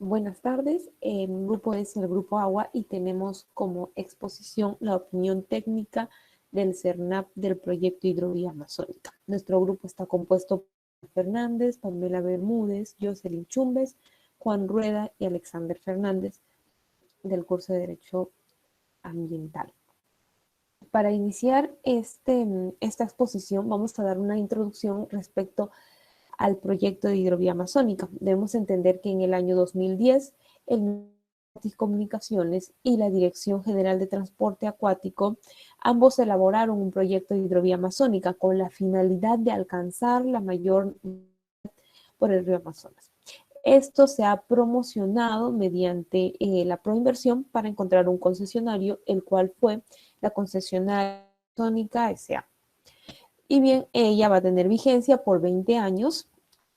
Buenas tardes, mi grupo es el Grupo Agua y tenemos como exposición la opinión técnica del CERNAP del proyecto Hidrovía Amazónica. Nuestro grupo está compuesto por Fernández, Pamela Bermúdez, Jocelyn Chumbes, Juan Rueda y Alexander Fernández del curso de Derecho Ambiental. Para iniciar esta exposición vamos a dar una introducción respecto al proyecto de hidrovía amazónica. Debemos entender que en el año 2010, el Ministerio de Comunicaciones y la Dirección General de Transporte Acuático, ambos elaboraron un proyecto de hidrovía amazónica con la finalidad de alcanzar la mayor por el río Amazonas. Esto se ha promocionado mediante la proinversión para encontrar un concesionario, el cual fue la concesionaria Amazónica S.A. Y bien, ella va a tener vigencia por 20 años,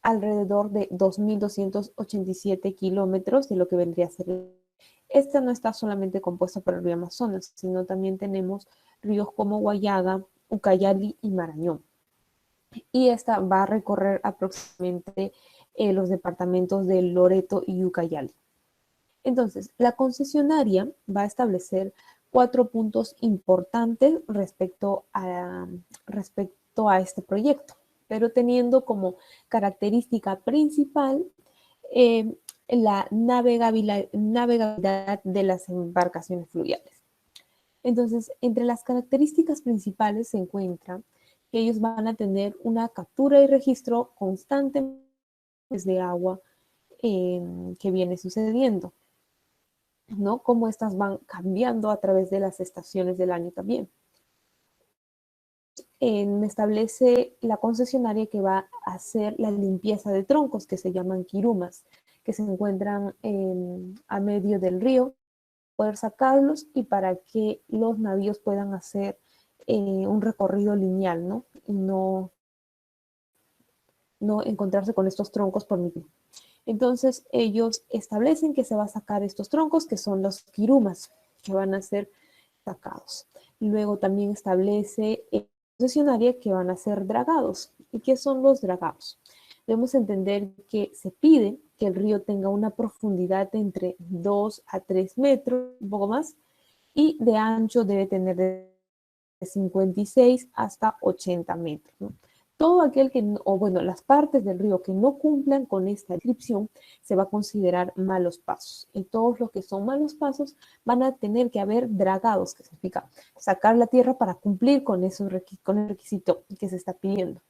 alrededor de 2.287 kilómetros de lo que vendría a ser. Esta no está solamente compuesta por el río Amazonas, sino también tenemos ríos como Guayaga, Ucayali y Marañón. Y esta va a recorrer aproximadamente los departamentos de Loreto y Ucayali. Entonces, la concesionaria va a establecer 4 puntos importantes respecto a este proyecto, pero teniendo como característica principal eh, la navegabilidad de las embarcaciones fluviales. Entonces, entre las características principales se encuentra que ellos van a tener una captura y registro constante de agua que viene sucediendo, ¿no? Cómo estas van cambiando a través de las estaciones del año también. Me establece la concesionaria que va a hacer la limpieza de troncos que se llaman quirumas, que se encuentran a medio del río, poder sacarlos y para que los navíos puedan hacer un recorrido lineal, ¿no? Y no encontrarse con estos troncos por medio. Entonces ellos establecen que se va a sacar estos troncos, que son los quirumas, que van a ser sacados. Luego también establece concesionaria que van a ser dragados. ¿Y qué son los dragados? Debemos entender que se pide que el río tenga una profundidad de entre 2 a 3 metros, un poco más, y de ancho debe tener de 56 hasta 80 metros, ¿no? Todo aquel que, o bueno, las partes del río que no cumplan con esta descripción se va a considerar malos pasos. Y todos los que son malos pasos van a tener que haber dragados, que significa sacar la tierra para cumplir con el requisito que se está pidiendo.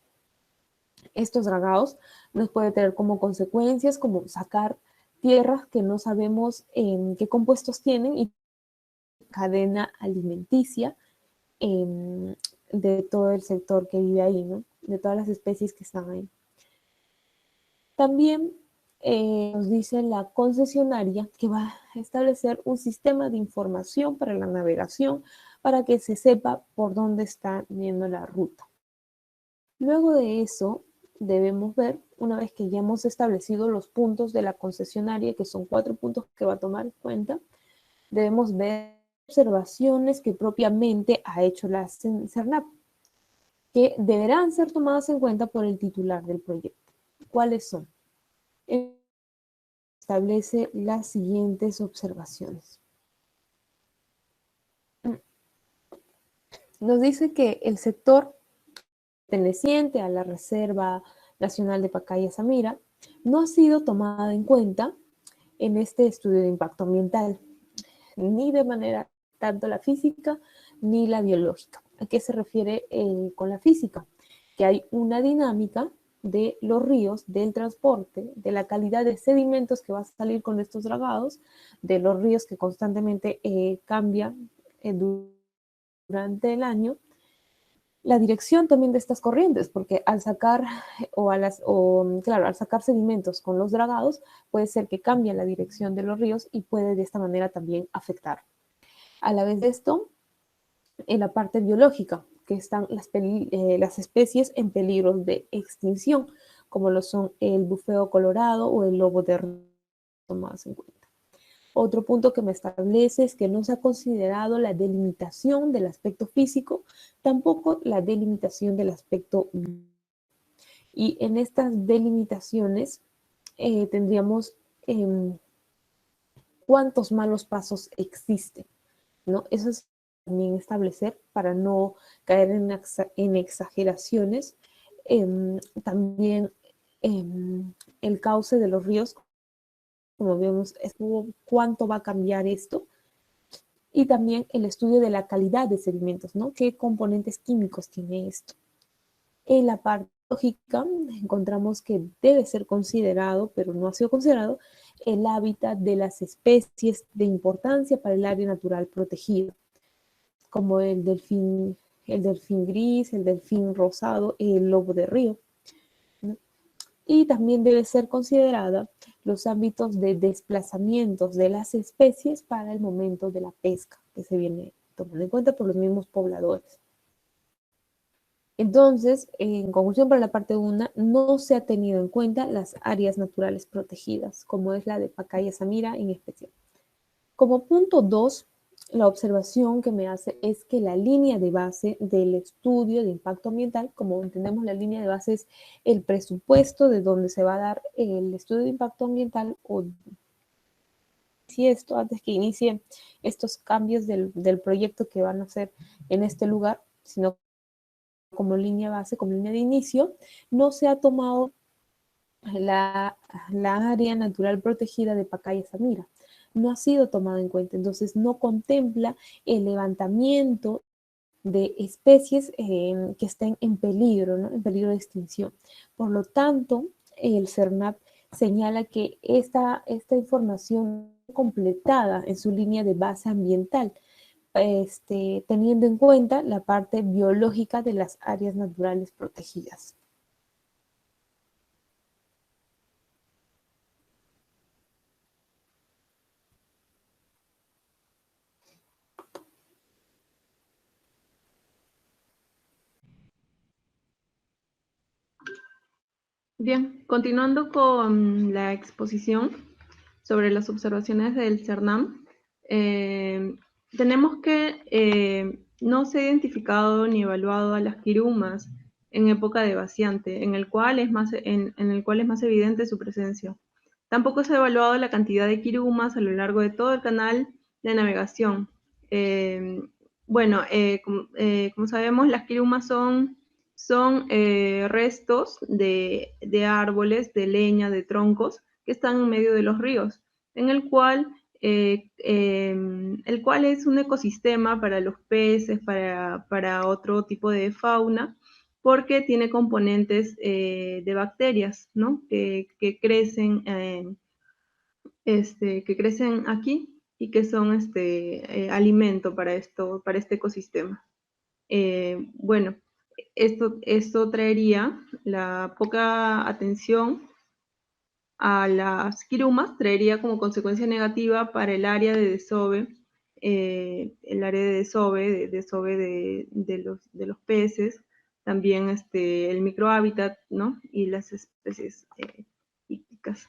Estos dragados nos puede tener como consecuencias como sacar tierras que no sabemos qué compuestos tienen y cadena alimenticia de todo el sector que vive ahí, ¿no? De todas las especies que están ahí. También nos dice la concesionaria que va a establecer un sistema de información para la navegación para que se sepa por dónde está yendo la ruta. Luego de eso, debemos ver, una vez que ya hemos establecido los puntos de la concesionaria, que son 4 puntos que va a tomar en cuenta, debemos ver observaciones que propiamente ha hecho la CERNAP, que deberán ser tomadas en cuenta por el titular del proyecto. ¿Cuáles son? Establece las siguientes observaciones. Nos dice que el sector perteneciente a la Reserva Nacional de Pacaya-Samira no ha sido tomada en cuenta en este estudio de impacto ambiental, ni de manera tanto la física ni la biológica. ¿A qué se refiere con la física? Que hay una dinámica de los ríos, del transporte, de la calidad de sedimentos que va a salir con estos dragados, de los ríos que constantemente cambian durante el año, la dirección también de estas corrientes, porque al sacar al sacar sedimentos con los dragados, puede ser que cambie la dirección de los ríos y puede de esta manera también afectar. A la vez de esto, en la parte biológica, que están las especies en peligro de extinción, como lo son el bufeo colorado o el lobo de río, tomados en cuenta. Otro punto que me establece es que no se ha considerado la delimitación del aspecto físico, tampoco la delimitación del aspecto biológico. Y en estas delimitaciones tendríamos cuántos malos pasos existen, ¿no? Eso es también establecer para no caer en exageraciones. También el cauce de los ríos, como vemos, cuánto va a cambiar esto, y también el estudio de la calidad de sedimentos, ¿no? ¿Qué componentes químicos tiene esto? En la parte lógica encontramos que debe ser considerado, pero no ha sido considerado, el hábitat de las especies de importancia para el área natural protegida, como el delfín gris, el delfín rosado, el lobo de río, ¿no? Y también debe ser considerada los ámbitos de desplazamientos de las especies para el momento de la pesca, que se viene tomando en cuenta por los mismos pobladores. Entonces, en conclusión, para la parte 1, no se ha tenido en cuenta las áreas naturales protegidas, como es la de Pacaya Samira en especial. Como punto 2, la observación que me hace es que la línea de base del estudio de impacto ambiental, como entendemos, la línea de base es el presupuesto de donde se va a dar el estudio de impacto ambiental, o si esto, antes que inicie estos cambios del proyecto que van a hacer en este lugar, sino como línea base, como línea de inicio, no se ha tomado la área natural protegida de Pacaya Samira. No ha sido tomado en cuenta, entonces no contempla el levantamiento de especies que estén en peligro, ¿no? En peligro de extinción. Por lo tanto, el CERNAP señala que esta información completada en su línea de base ambiental, teniendo en cuenta la parte biológica de las áreas naturales protegidas. Bien, continuando con la exposición sobre las observaciones del CERNAM, tenemos que no se ha identificado ni evaluado a las quirumas en época de vaciante, en el cual es más evidente su presencia. Tampoco se ha evaluado la cantidad de quirumas a lo largo de todo el canal de navegación. Como sabemos, las quirumas son restos de árboles, de leña, de troncos que están en medio de los ríos, en el cual es un ecosistema para los peces, para otro tipo de fauna, porque tiene componentes de bacterias, ¿no? que crecen aquí y que son alimento para este ecosistema. Bueno, esto traería la poca atención a las quirumas, traería como consecuencia negativa para el área de desove, el área de desove de los peces, también el microhábitat, ¿no? Y las especies ícticas.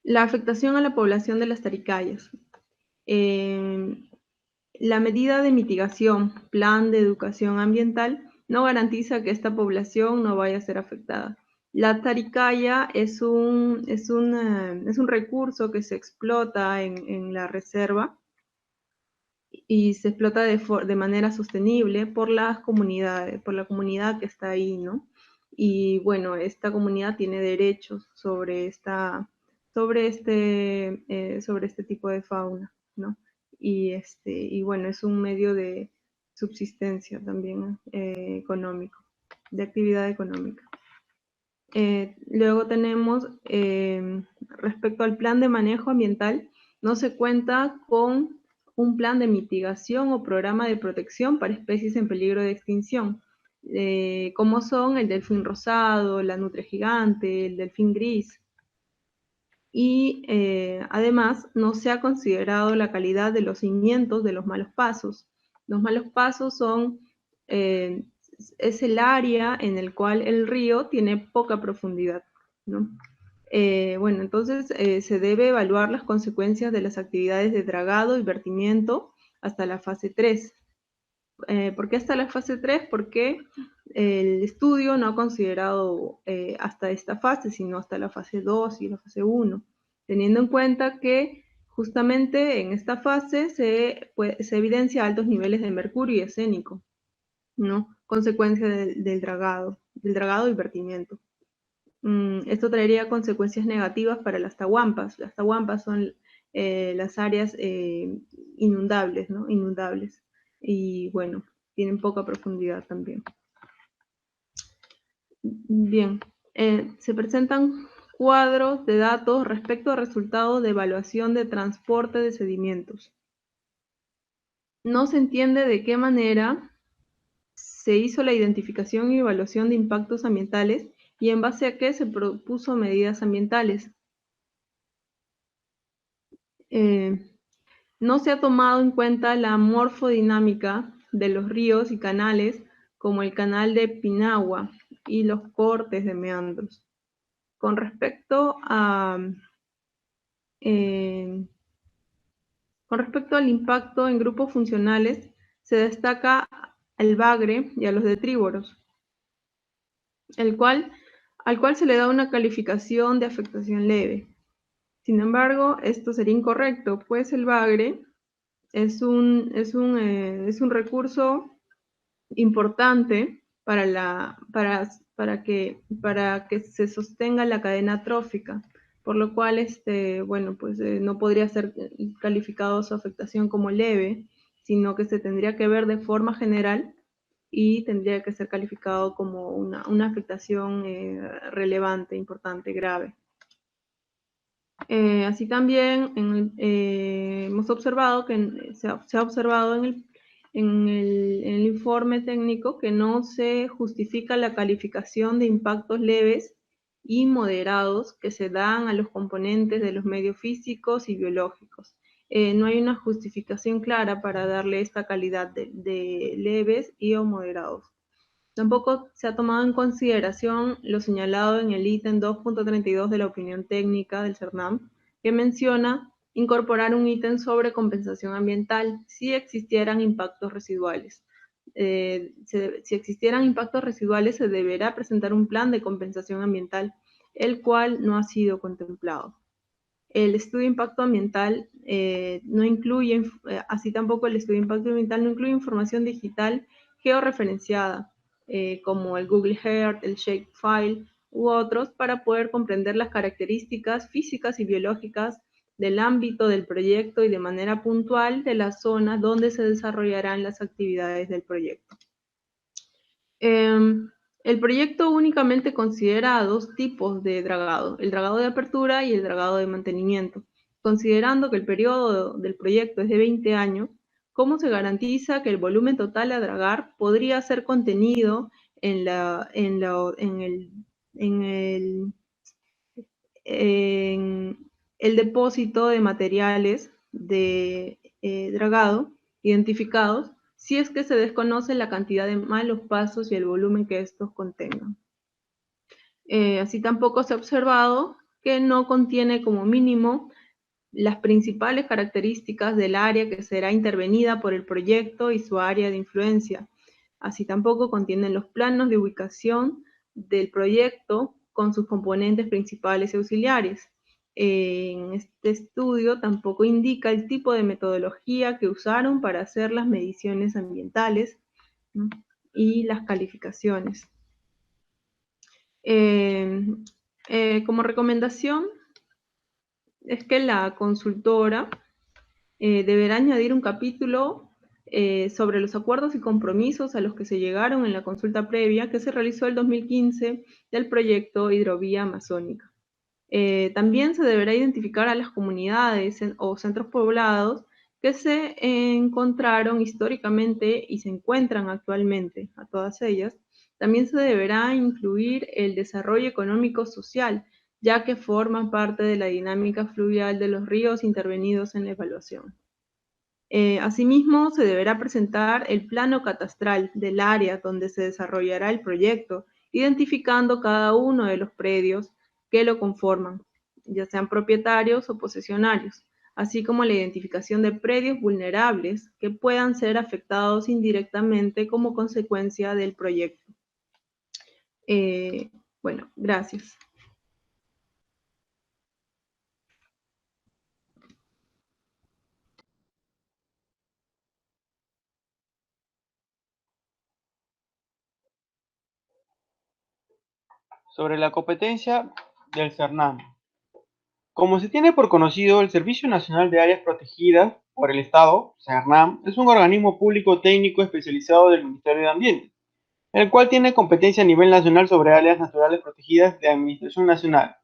La afectación a la población de las taricayas. La medida de mitigación, plan de educación ambiental, no garantiza que esta población no vaya a ser afectada. La taricaya es un recurso que se explota en la reserva y se explota de manera sostenible por las comunidades, por la comunidad que está ahí, ¿no? Y bueno, esta comunidad tiene derechos sobre sobre este tipo de fauna, ¿no? Y bueno, es un medio de subsistencia también económico, de actividad económica. Luego tenemos, respecto al plan de manejo ambiental, no se cuenta con un plan de mitigación o programa de protección para especies en peligro de extinción, como son el delfín rosado, la nutria gigante, el delfín gris. Y además no se ha considerado la calidad de los cimientos de los malos pasos. Los malos pasos es el área en el cual el río tiene poca profundidad, ¿no? Bueno, entonces se debe evaluar las consecuencias de las actividades de dragado y vertimiento hasta la fase 3. ¿Por qué hasta la fase 3? Porque el estudio no ha considerado hasta esta fase, sino hasta la fase 2 y la fase 1, teniendo en cuenta que Justamente en esta fase se evidencia altos niveles de mercurio y escénico, ¿no? Consecuencia del dragado y vertimiento. Esto traería consecuencias negativas para las tahuampas. Las tahuampas son las áreas inundables, ¿no? Inundables. Y bueno, tienen poca profundidad también. Bien, se presentan cuadros de datos respecto a resultados de evaluación de transporte de sedimentos. No se entiende de qué manera se hizo la identificación y evaluación de impactos ambientales y en base a qué se propuso medidas ambientales. No se ha tomado en cuenta la morfodinámica de los ríos y canales, como el canal de Pinagua y los cortes de meandros. Con respecto al impacto en grupos funcionales, se destaca al bagre y a los detrívoros, al cual se le da una calificación de afectación leve. Sin embargo, esto sería incorrecto, pues el bagre es un recurso importante para que se sostenga la cadena trófica, por lo cual bueno, pues, no podría ser calificado su afectación como leve, sino que se tendría que ver de forma general y tendría que ser calificado como una afectación relevante, importante, grave. Así también hemos observado que se ha observado en el informe técnico que no se justifica la calificación de impactos leves y moderados que se dan a los componentes de los medios físicos y biológicos. No hay una justificación clara para darle esta calidad de leves y o moderados. Tampoco se ha tomado en consideración lo señalado en el ítem 2.32 de la opinión técnica del CERNAM, que menciona incorporar un ítem sobre compensación ambiental si existieran impactos residuales. Si existieran impactos residuales, se deberá presentar un plan de compensación ambiental, el cual no ha sido contemplado. El estudio de impacto ambiental no incluye, así tampoco el estudio de impacto ambiental no incluye información digital georreferenciada, como el Google Earth, el Shapefile u otros, para poder comprender las características físicas y biológicas del ámbito del proyecto y de manera puntual de las zonas donde se desarrollarán las actividades del proyecto. El proyecto únicamente considera dos tipos de dragado, el dragado de apertura y el dragado de mantenimiento. Considerando que el periodo del proyecto es de 20 años, ¿cómo se garantiza que el volumen total a dragar podría ser contenido en el depósito de materiales de dragado identificados si es que se desconoce la cantidad de malos pasos y el volumen que estos contengan? Así tampoco se ha observado que no contiene como mínimo las principales características del área que será intervenida por el proyecto y su área de influencia. Así tampoco contienen los planos de ubicación del proyecto con sus componentes principales y auxiliares. En este estudio tampoco indica el tipo de metodología que usaron para hacer las mediciones ambientales, ¿no? Y las calificaciones. Como recomendación, es que la consultora deberá añadir un capítulo sobre los acuerdos y compromisos a los que se llegaron en la consulta previa que se realizó el 2015 del proyecto Hidrovía Amazónica. También se deberá identificar a las comunidades o centros poblados que se encontraron históricamente y se encuentran actualmente, a todas ellas. También se deberá incluir el desarrollo económico-social, ya que forman parte de la dinámica fluvial de los ríos intervenidos en la evaluación. Asimismo, se deberá presentar el plano catastral del área donde se desarrollará el proyecto, identificando cada uno de los predios que lo conforman, ya sean propietarios o posesionarios, así como la identificación de predios vulnerables que puedan ser afectados indirectamente como consecuencia del proyecto. Bueno, gracias. sobre la competencia del CERNAM. Como se tiene por conocido, el Servicio Nacional de Áreas Protegidas por el Estado, CERNAM, es un organismo público técnico especializado del Ministerio de Ambiente, el cual tiene competencia a nivel nacional sobre áreas naturales protegidas de administración nacional,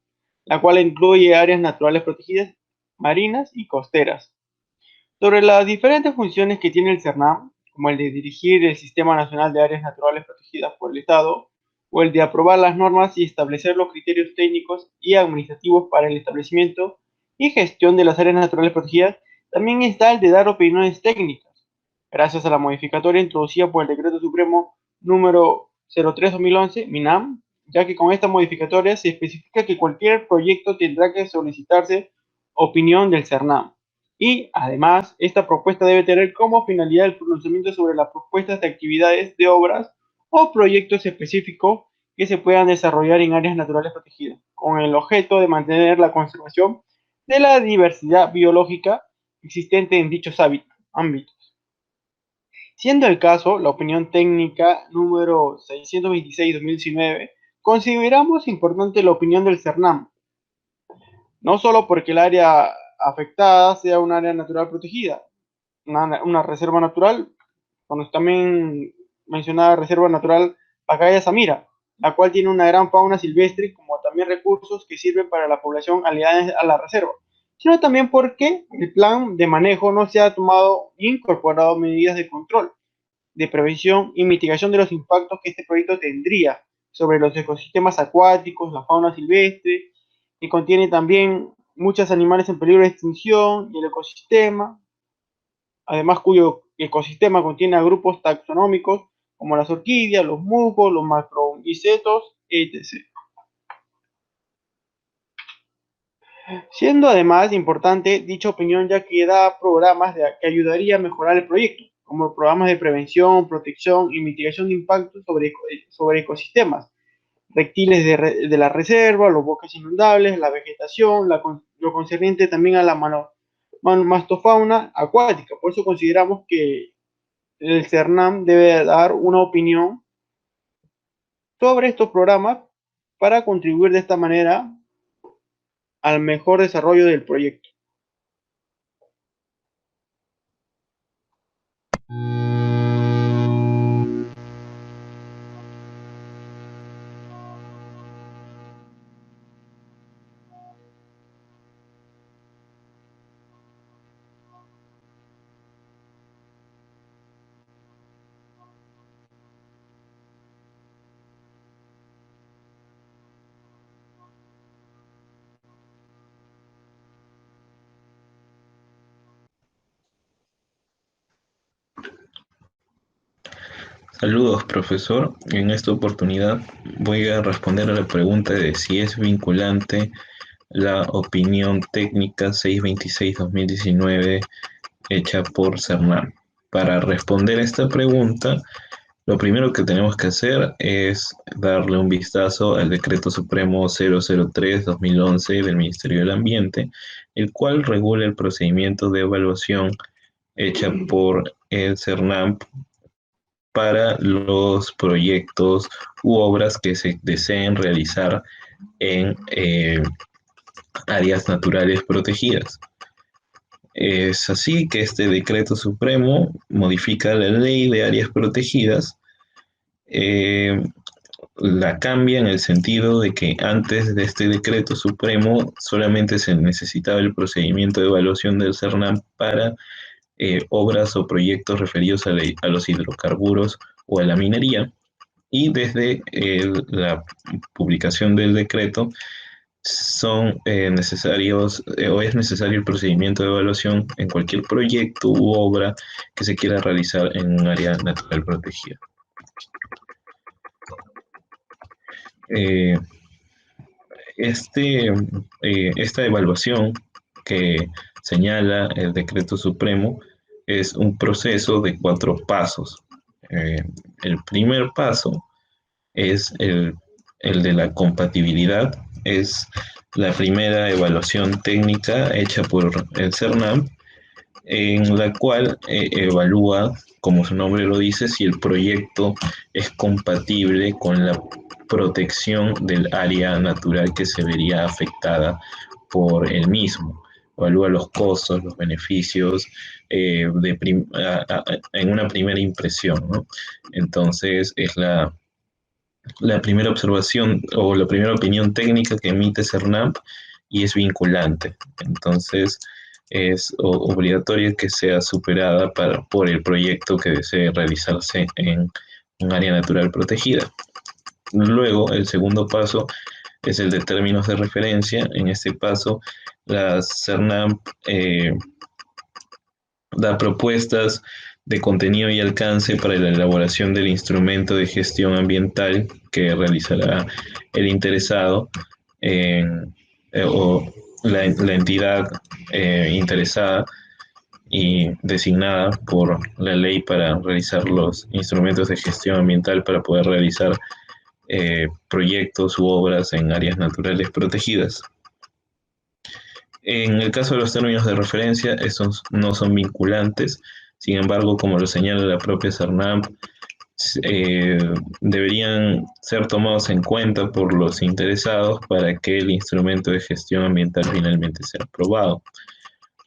la cual incluye áreas naturales protegidas marinas y costeras. Sobre las diferentes funciones que tiene el CERNAM, como el de dirigir el Sistema Nacional de Áreas Naturales Protegidas por el Estado, o el de aprobar las normas y establecer los criterios técnicos y administrativos para el establecimiento y gestión de las áreas naturales protegidas, también está el de dar opiniones técnicas, gracias a la modificatoria introducida por el Decreto Supremo número 03/2011, MINAM, ya que con esta modificatoria se especifica que cualquier proyecto tendrá que solicitarse opinión del CERNAM. Y, además, esta propuesta debe tener como finalidad el pronunciamiento sobre las propuestas de actividades de obras o proyectos específicos que se puedan desarrollar en áreas naturales protegidas, con el objeto de mantener la conservación de la diversidad biológica existente en dichos ámbitos. Siendo el caso, la opinión técnica número 626/2019, consideramos importante la opinión del CERNAM, no solo porque el área afectada sea un área natural protegida, una reserva natural, cuando también mencionada Reserva Natural Pacaya Samira, la cual tiene una gran fauna silvestre, como también recursos que sirven para la población aliada a la reserva, sino también porque el plan de manejo no se ha tomado ni incorporado medidas de control, de prevención y mitigación de los impactos que este proyecto tendría sobre los ecosistemas acuáticos, la fauna silvestre, y contiene también muchos animales en peligro de extinción y el ecosistema, además cuyo ecosistema contiene a grupos taxonómicos como las orquídeas, los musgos, los macroinsetos, etc. Siendo además importante dicha opinión ya que da programas que ayudaría a mejorar el proyecto, como programas de prevención, protección y mitigación de impactos sobre ecosistemas, reptiles de la reserva, los bosques inundables, la vegetación, lo concerniente también a la mastofauna acuática. Por eso consideramos que el CERNAM debe dar una opinión sobre estos programas para contribuir de esta manera al mejor desarrollo del proyecto. Saludos, profesor. En esta oportunidad voy a responder a la pregunta de si es vinculante la opinión técnica 626/2019 hecha por CERNAM. Para responder a esta pregunta, lo primero que tenemos que hacer es darle un vistazo al Decreto Supremo 003/2011 del Ministerio del Ambiente, el cual regula el procedimiento de evaluación hecha por el CERNAM para los proyectos u obras que se deseen realizar en áreas naturales protegidas. Es así que este decreto supremo modifica la ley de áreas protegidas, la cambia en el sentido de que antes de este decreto supremo solamente se necesitaba el procedimiento de evaluación del CERNAM para obras o proyectos referidos a los hidrocarburos o a la minería, y desde la publicación del decreto son necesarios o es necesario el procedimiento de evaluación en cualquier proyecto u obra que se quiera realizar en un área natural protegida. Esta evaluación que señala el decreto supremo es un proceso de 4 pasos. El primer paso es el de la compatibilidad, es la primera evaluación técnica hecha por el CERNAM, en la cual evalúa, como su nombre lo dice, si el proyecto es compatible con la protección del área natural que se vería afectada por el mismo. Evalúa los costos, los beneficios en una primera impresión, ¿no? Entonces es la primera observación o la primera opinión técnica que emite CERNAP y es vinculante. Entonces es obligatorio que sea superada por el proyecto que desee realizarse en un área natural protegida. Luego, el segundo paso es el de términos de referencia. En este paso, la CERNAP da propuestas de contenido y alcance para la elaboración del instrumento de gestión ambiental que realizará el interesado o la entidad interesada y designada por la ley para realizar los instrumentos de gestión ambiental para poder realizar proyectos u obras en áreas naturales protegidas. En el caso de los términos de referencia, estos no son vinculantes. Sin embargo, como lo señala la propia CERNAP, deberían ser tomados en cuenta por los interesados para que el instrumento de gestión ambiental finalmente sea aprobado.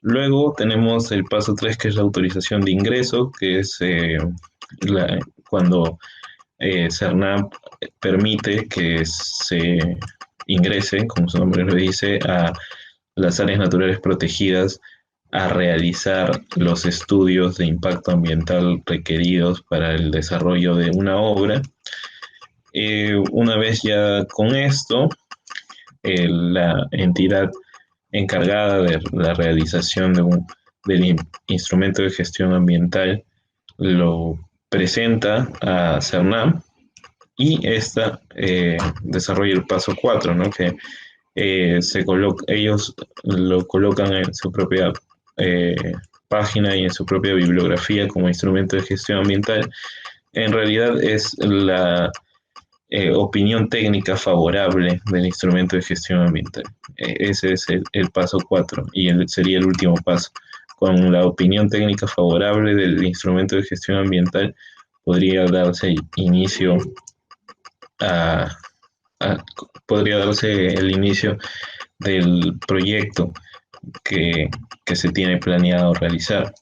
Luego tenemos el paso 3, que es la autorización de ingreso, que es cuando CERNAP permite que se ingrese, como su nombre lo dice, a las áreas naturales protegidas a realizar los estudios de impacto ambiental requeridos para el desarrollo de una obra. Una vez ya con esto, la entidad encargada de la realización del instrumento de gestión ambiental lo presenta a CERNAP y esta desarrolla el paso 4, ¿no? Que ellos lo colocan en su propia página y en su propia bibliografía como instrumento de gestión ambiental. En realidad es la opinión técnica favorable del instrumento de gestión ambiental. Ese es el paso 4 y sería el último paso. Con la opinión técnica favorable del instrumento de gestión ambiental podría darse inicio el inicio del proyecto que se tiene planeado realizar.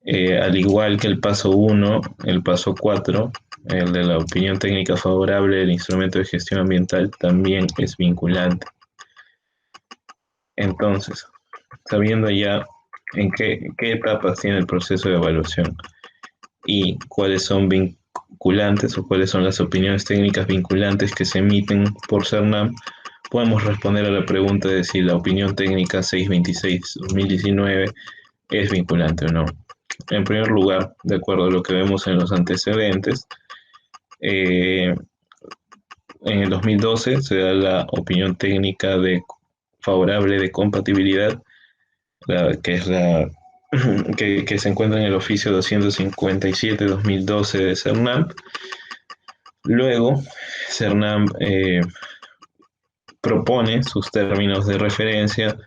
Al igual que el paso 1, el paso 4, el de la opinión técnica favorable del instrumento de gestión ambiental, también es vinculante. Entonces, sabiendo ya en qué etapas tiene el proceso de evaluación y cuáles son vinculantes o cuáles son las opiniones técnicas vinculantes que se emiten por CERNAP, podemos responder a la pregunta de si la opinión técnica 626-2019 es vinculante o no. En primer lugar, de acuerdo a lo que vemos en los antecedentes, en el 2012 se da la opinión técnica favorable de compatibilidad, que es que se encuentra en el oficio 257-2012 de CERNAP. Luego, CERNAP propone sus términos de referencia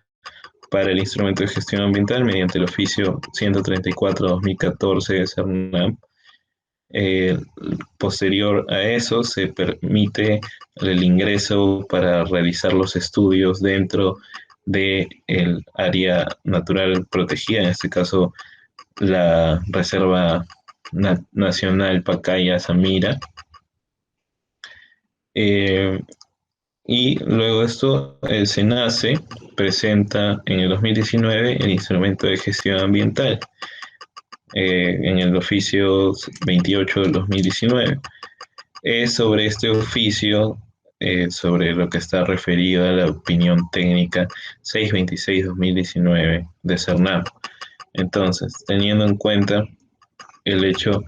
para el instrumento de gestión ambiental mediante el oficio 134-2014 de CERNAP. Posterior a eso se permite el ingreso para realizar los estudios dentro del área natural protegida, en este caso la Reserva Nacional Pacaya-Samira. Y luego de esto, el SENACE presenta en el 2019 el instrumento de gestión ambiental en el oficio 28 del 2019. Sobre este oficio, sobre lo que está referido a la opinión técnica 626-2019 de CERNAP. Entonces, teniendo en cuenta el hecho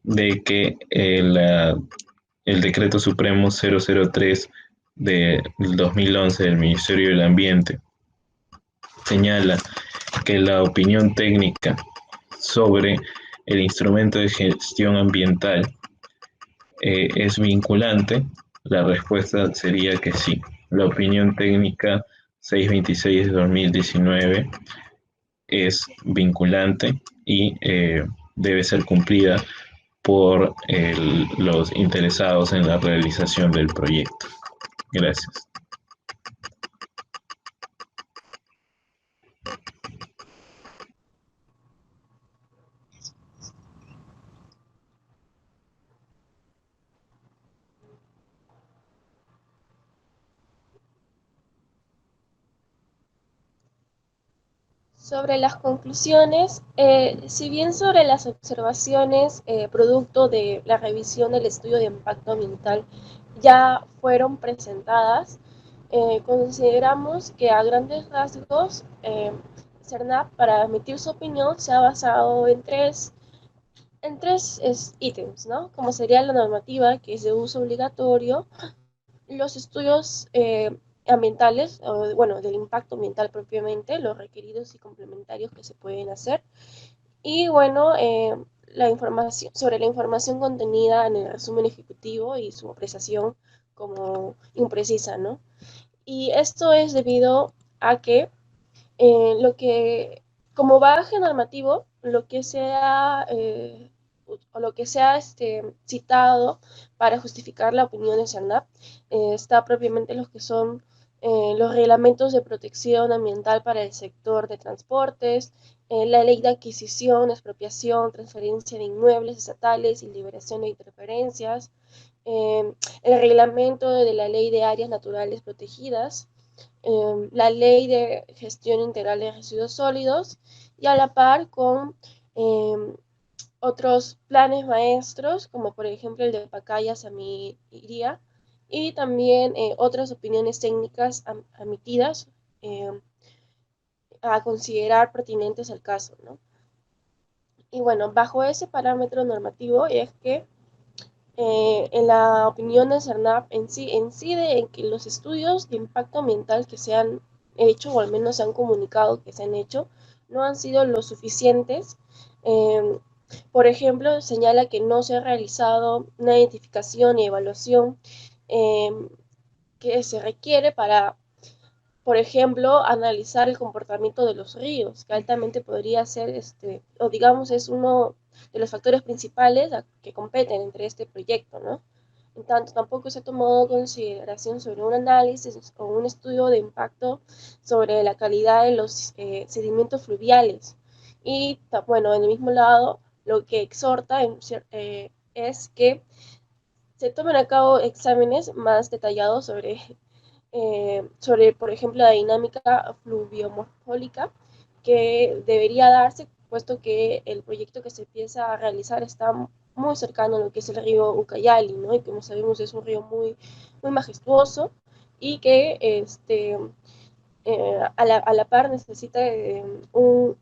de que el Decreto Supremo 003 del 2011 del Ministerio del Ambiente señala que la opinión técnica sobre el instrumento de gestión ambiental es vinculante, la respuesta sería que sí. La opinión técnica 626 de 2019 es vinculante y debe ser cumplida por los interesados en la realización del proyecto. Gracias. Sobre las conclusiones, si bien sobre las observaciones producto de la revisión del estudio de impacto ambiental ya fueron presentadas, consideramos que a grandes rasgos CERNAP para emitir su opinión se ha basado en tres ítems, ¿no? Como sería la normativa, que es de uso obligatorio, los estudios ambientales, o, bueno, del impacto ambiental propiamente, los requeridos y complementarios que se pueden hacer, y bueno, sobre la información contenida en el resumen ejecutivo y su apreciación como imprecisa, ¿no? Y esto es debido a que como bagaje normativo, lo que sea o lo que sea citado para justificar la opinión de CERNAP está propiamente los que son los reglamentos de protección ambiental para el sector de transportes, la ley de adquisición, expropiación, transferencia de inmuebles estatales y liberación de interferencias, el reglamento de la ley de áreas naturales protegidas, la ley de gestión integral de residuos sólidos y a la par con otros planes maestros, como por ejemplo el de Pacaya Samiria, y también otras opiniones técnicas emitidas a considerar pertinentes al caso, ¿no? Y bueno, bajo ese parámetro normativo es que en la opinión de CERNAP incide en que los estudios de impacto ambiental que se han hecho, o al menos se han comunicado que se han hecho, no han sido lo suficientes. Por ejemplo, señala que no se ha realizado una identificación y evaluación que se requiere para, por ejemplo, analizar el comportamiento de los ríos, que altamente podría ser, o digamos, es uno de los factores principales que competen entre este proyecto, ¿no? En tanto, tampoco se ha tomado consideración sobre un análisis o un estudio de impacto sobre la calidad de los sedimentos fluviales. Y, bueno, en el mismo lado, lo que exhorta es que se tomen a cabo exámenes más detallados sobre, por ejemplo, la dinámica fluviomorfólica que debería darse, puesto que el proyecto que se empieza a realizar está muy cercano a lo que es el río Ucayali, ¿no? Y como sabemos es un río muy, muy majestuoso y que a la par necesita un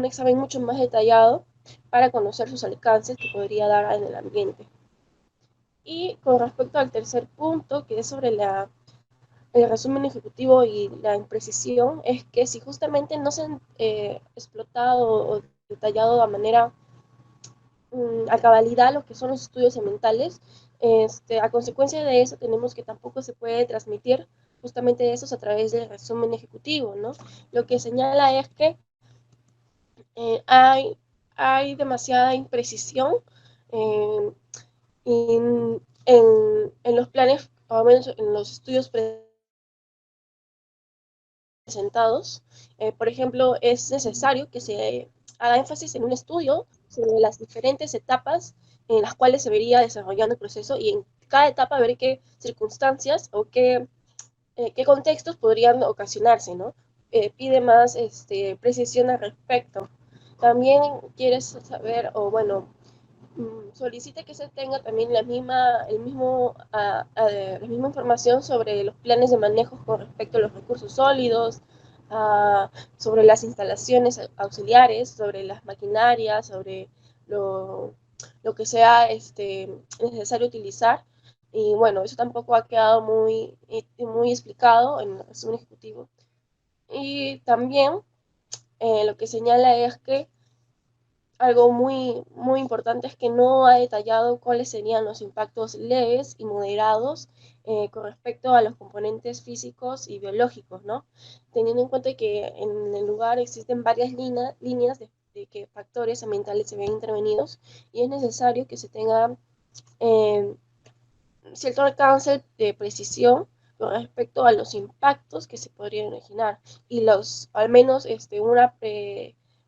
examen mucho más detallado para conocer sus alcances que podría dar en el ambiente. Y con respecto al tercer punto, que es sobre el resumen ejecutivo y la imprecisión, es que si justamente no se han explotado o detallado de manera a cabalidad lo que son los estudios ambientales, a consecuencia de eso tenemos que tampoco se puede transmitir justamente esos a través del resumen ejecutivo, ¿no? Lo que señala es que hay demasiada imprecisión eh, en los planes, o al menos en los estudios presentados. Por ejemplo, es necesario que se haga énfasis en un estudio sobre las diferentes etapas en las cuales se vería desarrollando el proceso y en cada etapa ver qué circunstancias o qué contextos podrían ocasionarse, ¿no? Pide más precisión al respecto. También quieres saber, o bueno, solicita que se tenga también la misma información sobre los planes de manejo con respecto a los recursos sólidos, sobre las instalaciones auxiliares, sobre las maquinarias, sobre lo que sea necesario utilizar. Y bueno, eso tampoco ha quedado muy explicado en el resumen ejecutivo. Y también lo que señala es que algo muy, muy importante es que no ha detallado cuáles serían los impactos leves y moderados con respecto a los componentes físicos y biológicos, ¿no? Teniendo en cuenta que en el lugar existen varias líneas de qué factores ambientales se ven intervenidos, y es necesario que se tenga cierto alcance de precisión con respecto a los impactos que se podrían originar y al menos una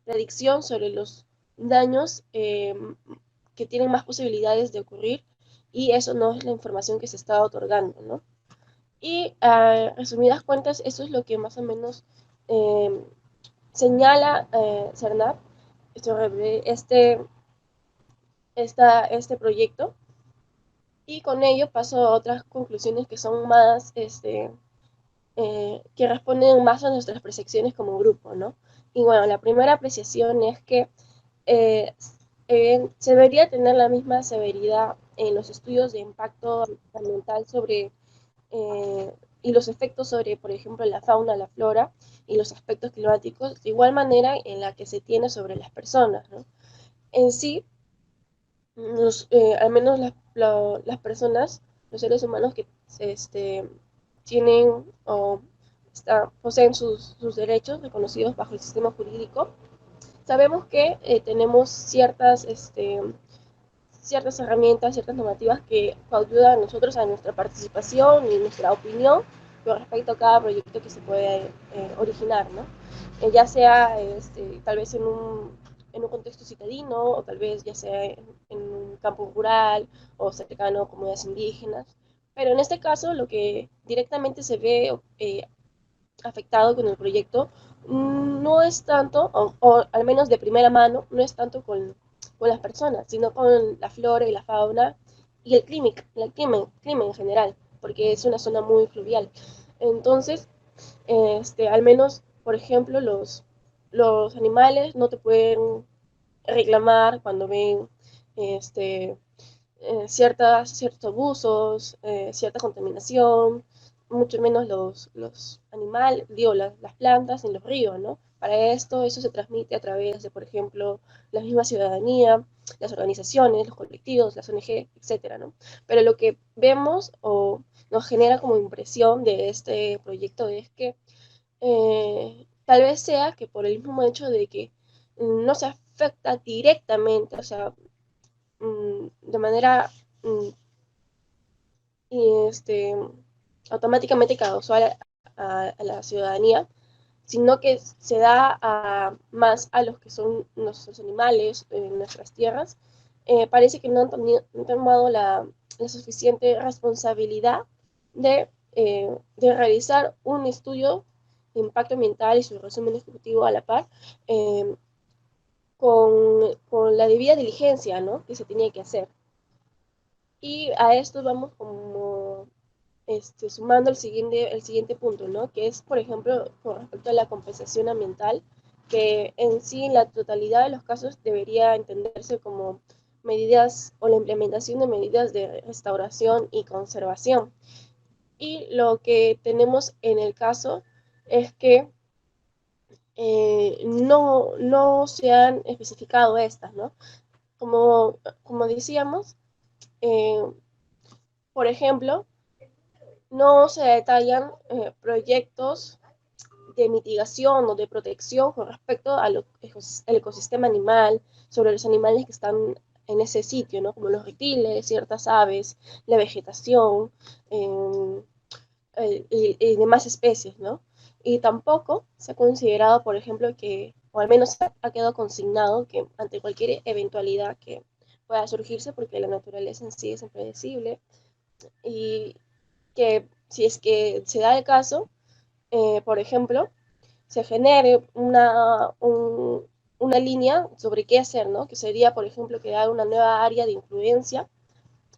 predicción sobre los daños que tienen más posibilidades de ocurrir, y eso no es la información que se está otorgando, ¿no? Y resumidas cuentas, eso es lo que más o menos señala CERNAP sobre este proyecto. Y con ello paso a otras conclusiones que son más, que responden más a nuestras percepciones como grupo, ¿no? Y bueno, la primera apreciación es que se debería tener la misma severidad en los estudios de impacto ambiental sobre y los efectos sobre, por ejemplo, la fauna, la flora y los aspectos climáticos, de igual manera en la que se tiene sobre las personas, ¿no? En sí, al menos las personas, los seres humanos que tienen o poseen sus derechos reconocidos bajo el sistema jurídico, sabemos que tenemos ciertas herramientas, ciertas normativas que ayudan a nosotros a nuestra participación y nuestra opinión con respecto a cada proyecto que se puede originar, ¿no? Ya sea tal vez en un contexto citadino, o tal vez ya sea en un campo rural o cercano a comunidades indígenas. Pero en este caso, lo que directamente se ve afectado con el proyecto no es tanto, o al menos de primera mano, no es tanto con las personas, sino con la flora y la fauna y el clima en general, porque es una zona muy fluvial. Entonces, al menos, por ejemplo, los animales no te pueden reclamar cuando ven ciertos abusos, cierta contaminación, mucho menos los animales, digo, las plantas en los ríos, ¿no? Para esto, eso se transmite a través de, por ejemplo, la misma ciudadanía, las organizaciones, los colectivos, las ONG, etcétera, ¿no? Pero lo que vemos o nos genera como impresión de este proyecto es que tal vez sea que por el mismo hecho de que no se afecta directamente, o sea, de manera y automáticamente causal a la ciudadanía, sino que se da más a los que son nuestros animales en nuestras tierras. Parece que no han tomado la suficiente responsabilidad de realizar un estudio de impacto ambiental y su resumen ejecutivo a la par, eh, con la debida diligencia, ¿no?, que se tenía que hacer. Y a esto vamos como sumando el siguiente punto, ¿no? Que es, por ejemplo, con respecto a la compensación ambiental, que en sí, en la totalidad de los casos, debería entenderse como medidas o la implementación de medidas de restauración y conservación. Y lo que tenemos en el caso es que no se han especificado estas, ¿no? Como decíamos, por ejemplo, no se detallan proyectos de mitigación o de protección con respecto al ecosistema animal, sobre los animales que están en ese sitio, ¿no? Como los reptiles, ciertas aves, la vegetación y demás especies, ¿no? Y tampoco se ha considerado, por ejemplo, o al menos ha quedado consignado, que ante cualquier eventualidad que pueda surgirse, porque la naturaleza en sí es impredecible, y que si es que se da el caso, por ejemplo, se genere una línea sobre qué hacer, ¿no? Que sería, por ejemplo, crear una nueva área de influencia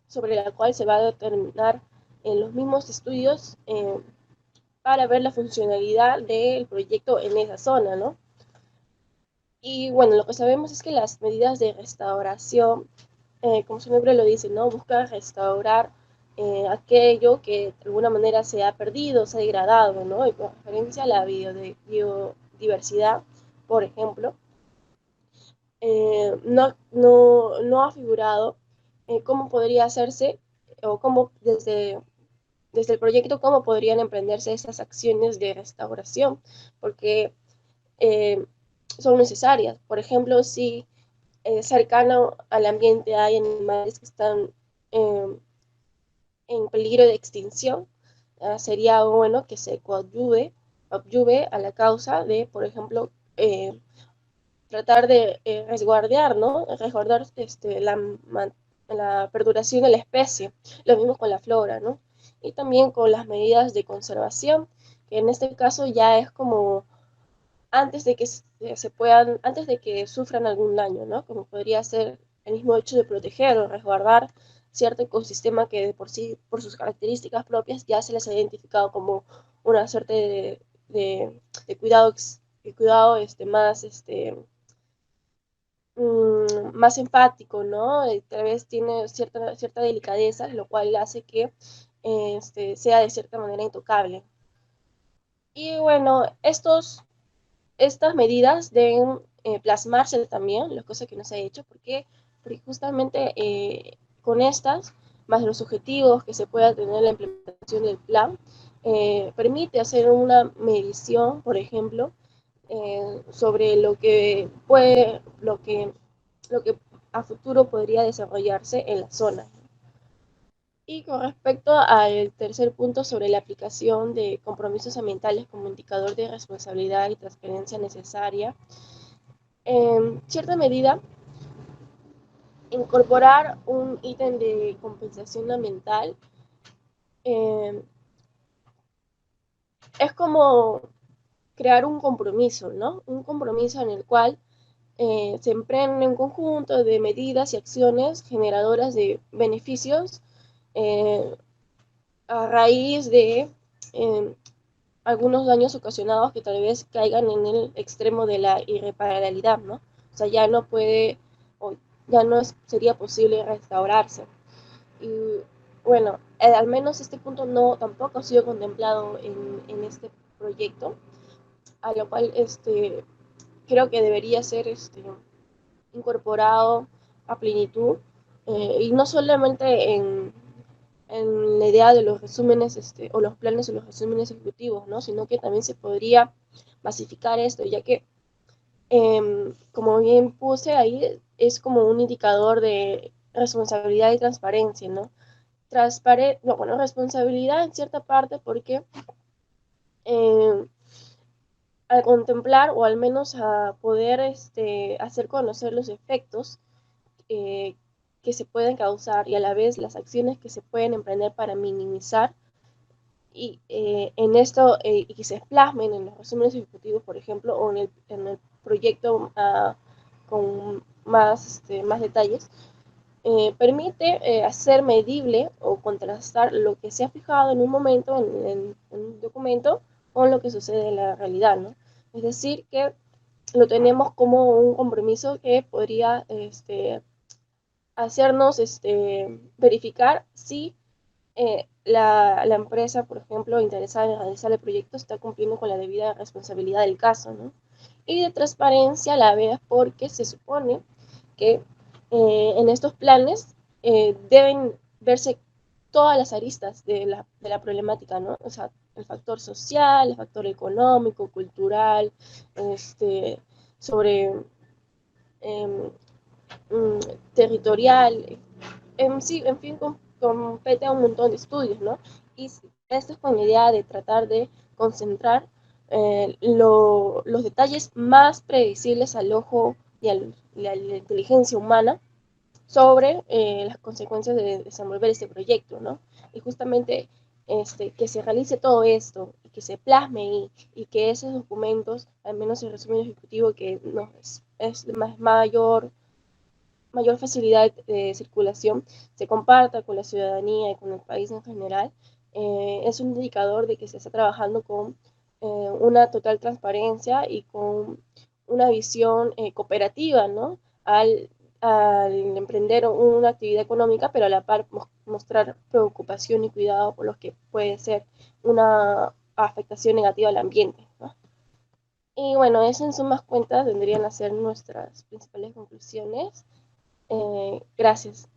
sobre la cual se va a determinar en los mismos estudios para ver la funcionalidad del proyecto en esa zona, ¿no? Y bueno, lo que sabemos es que las medidas de restauración, como su nombre lo dice, ¿no?, busca restaurar aquello que de alguna manera se ha perdido, se ha degradado, ¿no? Y con referencia a la biodiversidad, por ejemplo, no ha figurado cómo podría hacerse o cómo desde el proyecto, cómo podrían emprenderse esas acciones de restauración, porque son necesarias. Por ejemplo, si cercano al ambiente hay animales que están en peligro de extinción, sería bueno que se coadyuve a la causa de, por ejemplo, tratar de resguardar, ¿no? Resguardar la perduración de la especie. Lo mismo con la flora, ¿no? Y también con las medidas de conservación, que en este caso ya es como antes de que antes de que sufran algún daño, ¿no? Como podría ser el mismo hecho de proteger o resguardar cierto ecosistema que de por sí, por sus características propias, ya se les ha identificado como una suerte de cuidado, más, más empático, ¿no? Tal vez tiene cierta delicadeza, lo cual hace que sea de cierta manera intocable. Y bueno, estas medidas deben plasmarse también, las cosas que no se ha hecho, porque justamente con estas, más los objetivos que se pueda tener en la implementación del plan, permite hacer una medición, por ejemplo, sobre lo que a futuro podría desarrollarse en la zona. Y con respecto al tercer punto sobre la aplicación de compromisos ambientales como indicador de responsabilidad y transparencia necesaria, en cierta medida, incorporar un ítem de compensación ambiental eh, es como crear un compromiso, ¿no? Un compromiso en el cual se emprende un conjunto de medidas y acciones generadoras de beneficios eh, a raíz de eh, algunos daños ocasionados que tal vez caigan en el extremo de la irreparabilidad, ¿no? O sea, ya no puede, o ya no sería posible restaurarse. Y bueno, al menos este punto no tampoco ha sido contemplado en este proyecto, a lo cual creo que debería ser incorporado a plenitud, y no solamente en la idea de los resúmenes o los planes o los resúmenes ejecutivos, ¿no? Sino que también se podría masificar esto, ya que, como bien puse ahí, es como un indicador de responsabilidad y transparencia, ¿no? No, bueno, responsabilidad en cierta parte porque eh, al contemplar o al menos a poder hacer conocer los efectos eh, que se pueden causar y a la vez las acciones que se pueden emprender para minimizar y en esto y que se plasmen en los resúmenes ejecutivos, por ejemplo, o en el proyecto con más detalles, permite hacer medible o contrastar lo que se ha fijado en un momento, en un documento, con lo que sucede en la realidad, ¿no? Es decir, que lo tenemos como un compromiso que podría hacernos verificar si la empresa, por ejemplo, interesada en realizar el proyecto está cumpliendo con la debida responsabilidad del caso, ¿no? Y de transparencia a la vez porque se supone que en estos planes deben verse todas las aristas de la problemática, ¿no? O sea, el factor social, el factor económico, cultural, sobre em, mm, territorial, sí, en fin, compete a un montón de estudios, ¿no? Y esto es con la idea de tratar de concentrar los detalles más predecibles al ojo y a la inteligencia humana sobre las consecuencias de desenvolver este proyecto, ¿no? Y justamente que se realice todo esto y que se plasme y que esos documentos, al menos el resumen ejecutivo que no, es mayor facilidad de circulación, se comparta con la ciudadanía y con el país en general, es un indicador de que se está trabajando con una total transparencia y con una visión cooperativa, ¿no? Al emprender una actividad económica, pero a la par mostrar preocupación y cuidado por lo que puede ser una afectación negativa al ambiente, ¿no? Y bueno, eso en sumas cuentas tendrían a ser nuestras principales conclusiones. Gracias.